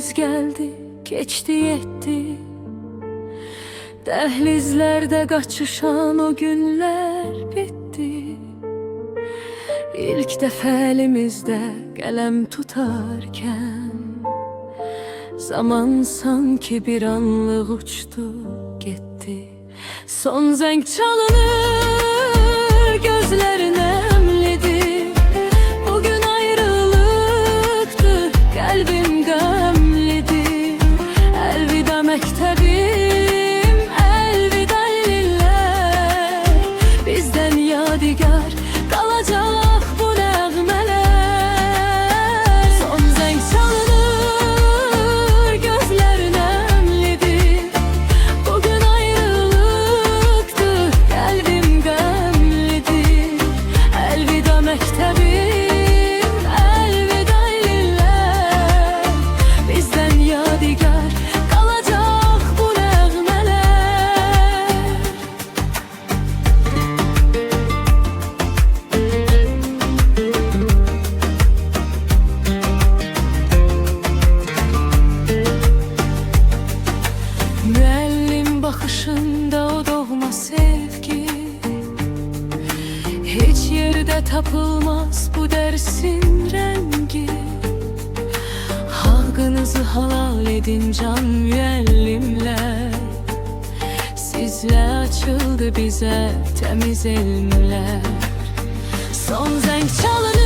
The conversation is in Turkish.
günlerimiz geldi, geçti yetti. Dehlizlerde kaçışan o günler bitti. İlk defa elimizde kalem tutarken zaman sanki bir anlık uçtu gitti. Son zeng çalınır, gözlerin nemlidir. Bugün ayrılıktı, kalbim gamlidir. Elveda mektebim, elveda liller. Bizden yadigar kalacak bu nəğmələr. Son zeng çalınır, gözlerin nemlidir. Bugün ayrılıktı, kalbim gamlidir. Elveda mektebim, elveda liller. Bizden yadigar kalacak bu nəğmələr. Müəllim baxışında o doğma sevgi, hiç yerde tapılmaz bu dersin rengi. Hakkınızı halal edin can müəllimler. Sizle açıldı bize temiz elmler. Son zeng çalır,